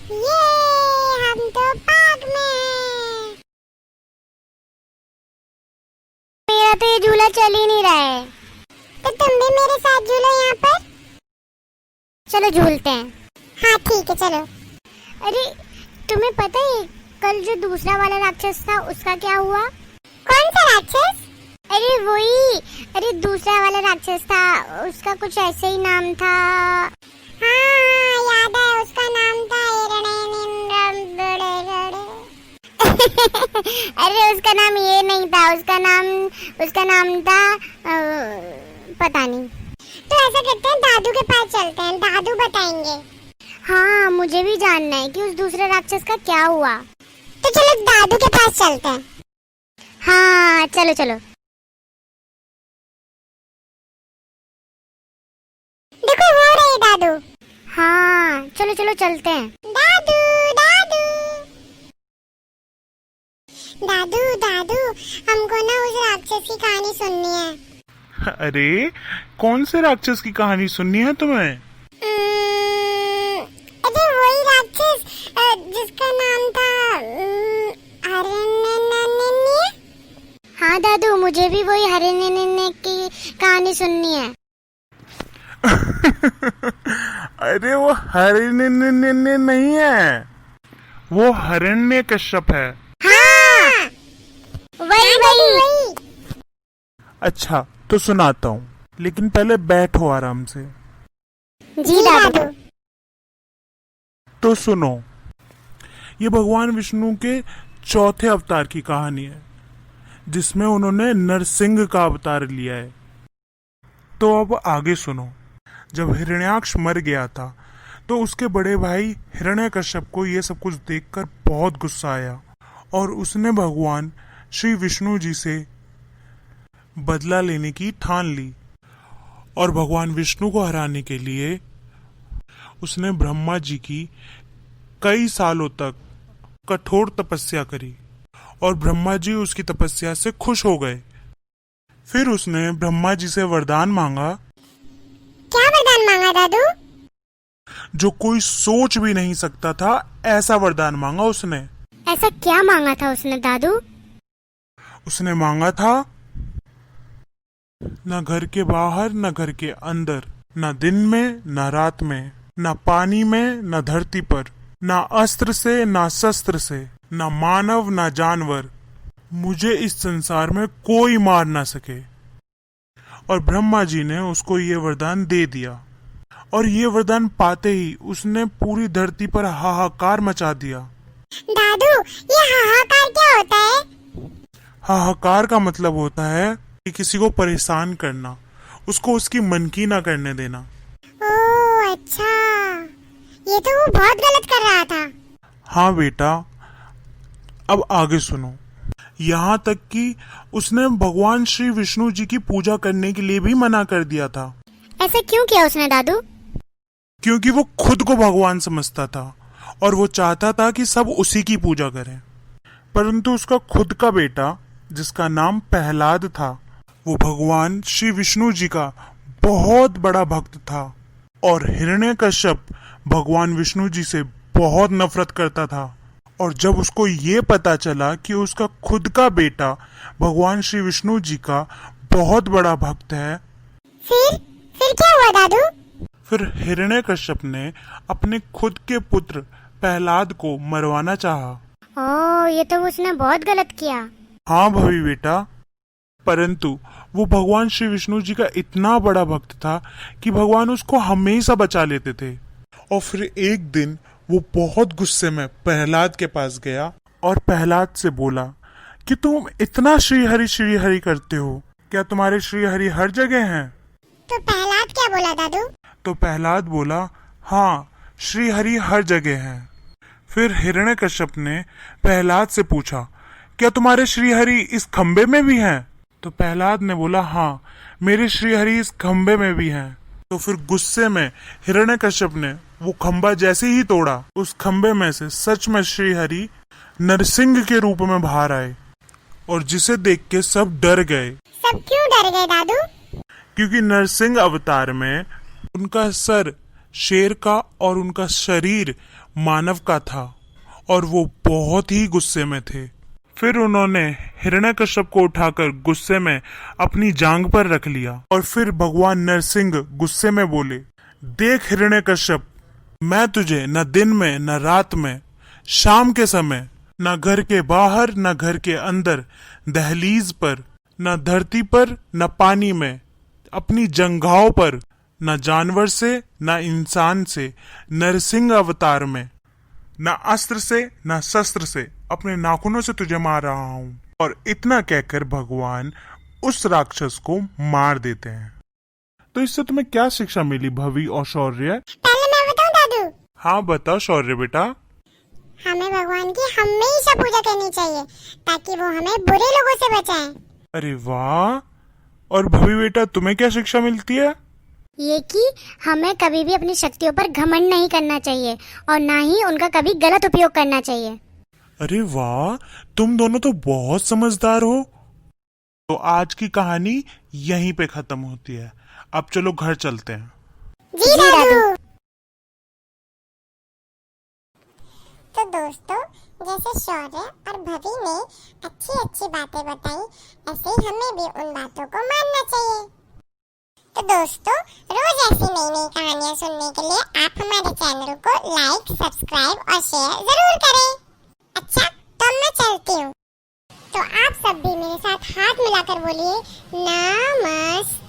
ये हम तो पार्क में हैं। मेरा तो ये झूला चल ही नहीं रहा है। तो तुम भी मेरे साथ झूलो यहाँ पर। चलो झूलते हैं। हाँ ठीक है चलो। अरे तुम्हें पता है कल जो दूसरा वाला राक्षस था उसका क्या हुआ? कौन सा राक्षस? अरे वही, अरे दूसरा वाला राक्षस था, उसका कुछ ऐसे ही नाम था। हाँ याद है, उसका नाम था अरे उसका नाम ये नहीं था, उसका नाम था पता नहीं। तो ऐसा करते हैं, दादू के पास चलते हैं, दादू बताएंगे। हाँ मुझे भी जानना है कि उस दूसरे राक्षस का क्या हुआ। तो चलो दादू के पास चलते हैं। हाँ चलो चलो। देखो हो रही दादू। हाँ चलो चलो चलते हैं। दादू दादू दादू दादू, हमको ना उस राक्षस की कहानी सुननी है। अरे कौन से राक्षस की कहानी सुननी है तुम्हें? अरे वही राक्षस जिसका नाम था हरिण्य। हाँ दादू, मुझे भी वही हरिण्य की कहानी सुननी है। अरे वो हरिण्य नहीं है, वो हिरण्यकश्यप है। हाँ वही वही। अच्छा तो सुनाता हूँ, लेकिन पहले बैठो आराम से। जी दादू। तो सुनो, ये भगवान विष्णु के चौथे अवतार की कहानी है, जिसमें उन्होंने नरसिंह का अवतार लिया है। तो अब आगे सुनो। जब हिरण्याक्ष मर गया था तो उसके बड़े भाई हिरण्यकश्यप को ये सब कुछ देखकर बहुत गुस्सा आया और उसने भगवान श्री विष्णु जी से बदला लेने की ठान ली। और भगवान विष्णु को हराने के लिए उसने ब्रह्मा जी की कई सालों तक कठोर तपस्या करी और ब्रह्मा जी उसकी तपस्या से खुश हो गए। फिर उसने ब्रह्मा जी से वरदान मांगा। क्या वरदान मांगा दादू? जो कोई सोच भी नहीं सकता था, ऐसा वरदान मांगा उसने। ऐसा क्या मांगा था उसने दादू? उसने मांगा था, न घर के बाहर न घर के अंदर, न दिन में न रात में, न पानी में न धरती पर, न अस्त्र से न शस्त्र से, न मानव न जानवर, मुझे इस संसार में कोई मार ना सके। और ब्रह्मा जी ने उसको ये वरदान दे दिया और ये वरदान पाते ही उसने पूरी धरती पर हाहाकार मचा दिया। दादू ये हाहाकार क्या होता है? हाहाकार का मतलब होता है कि किसी को परेशान करना, उसको उसकी मन की ना करने देना। ओह अच्छा, ये तो वो बहुत गलत कर रहा था। हाँ बेटा, अब आगे सुनो। यहाँ तक कि उसने भगवान श्री विष्णु जी की पूजा करने के लिए भी मना कर दिया था। ऐसा क्यों किया उसने दादू? क्योंकि वो खुद को भगवान समझता था और वो चाहता था कि सब उसी की पूजा करें। परंतु उसका खुद का बेटा, जिसका नाम प्रहलाद था, वो भगवान श्री विष्णु जी का बहुत बड़ा भक्त था और हिरण्यकश्यप भगवान विष्णु जी से बहुत नफरत करता था। और जब उसको ये पता चला कि उसका खुद का बेटा भगवान श्री विष्णु जी का बहुत बड़ा भक्त है, फिर क्या हुआ दादू? फिर हिरण्यकश्यप ने अपने खुद के पुत्र प्रहलाद को मरवाना चाहा। ओह ये तो उसने बहुत गलत किया। हाँ भाभी बेटा, परंतु वो भगवान श्री विष्णु जी का इतना बड़ा भक्त था कि भगवान उसको हमेशा बचा लेते थे। और फिर एक दिन वो बहुत गुस्से में प्रहलाद के पास गया और प्रहलाद से बोला कि तुम इतना श्री हरि करते हो, क्या तुम्हारे श्री हरि हर जगह हैं? तो प्रहलाद क्या बोला दादू? तो प्रहलाद बोला, हाँ श्री हरि हर जगह हैं। फिर हिरण्यकश्यप ने प्रहलाद से पूछा, क्या तुम्हारे श्री हरि इस खंबे में भी हैं? तो प्रहलाद ने बोला, हाँ मेरे श्री हरि इस खंबे में भी हैं। तो फिर गुस्से में हिरण्यकश्यप ने वो खंबा जैसे ही तोड़ा, उस खंबे में से सच में श्री हरि नरसिंह के रूप में बाहर आए और जिसे देख के सब डर गए। सब क्यों डर गए दादू? क्योंकि नरसिंह अवतार में उनका सर शेर का और उनका शरीर मानव का था और वो बहुत ही गुस्से में थे। फिर उन्होंने हिरण्यकश्यप को उठाकर गुस्से में अपनी जांघ पर रख लिया और फिर भगवान नरसिंह गुस्से में बोले, देख हिरण्यकश्यप, मैं तुझे न दिन में न रात में, शाम के समय, न घर के बाहर न घर के अंदर, दहलीज पर, न धरती पर न पानी में, अपनी जंघाओं पर, न जानवर से न इंसान से, नरसिंह अवतार में, न अस्त्र से न शस्त्र से, अपने नाखूनों से तुझे मार रहा हूं। और इतना कहकर भगवान उस राक्षस को मार देते हैं। तो इससे तुम्हें क्या शिक्षा मिली भवि और शौर्य? पहले मैं बताऊं दादू? हाँ बताओ शौर्य बेटा। हमें भगवान की हमेशा पूजा करनी चाहिए ताकि वो हमें बुरे लोगों से बचाए। अरे वाह। और भवि बेटा तुम्हें क्या शिक्षा मिलती है? ये कि हमें कभी भी अपनी शक्तियों पर घमंड नहीं करना चाहिए और ना ही उनका कभी गलत उपयोग करना चाहिए। अरे वाह, तुम दोनों तो बहुत समझदार हो। तो आज की कहानी यहीं पे खत्म होती है। अब चलो घर चलते हैं। जी दादू। तो दोस्तों, जैसे शौर्य और भवि ने अच्छी अच्छी बातें बताई, ऐसे ही हमें भी उन बातों को मानना चाहिए। तो दोस्तों, रोज ऐसी नई नई कहानियाँ सुनने के लिए आप हमारे चैनल को लाइक, सब्सक्राइब और शेयर जरूर करें। अच्छा, तो मैं चलती हूँ। तो आप सब भी मेरे साथ हाथ मिलाकर बोलिए, नमस्ते।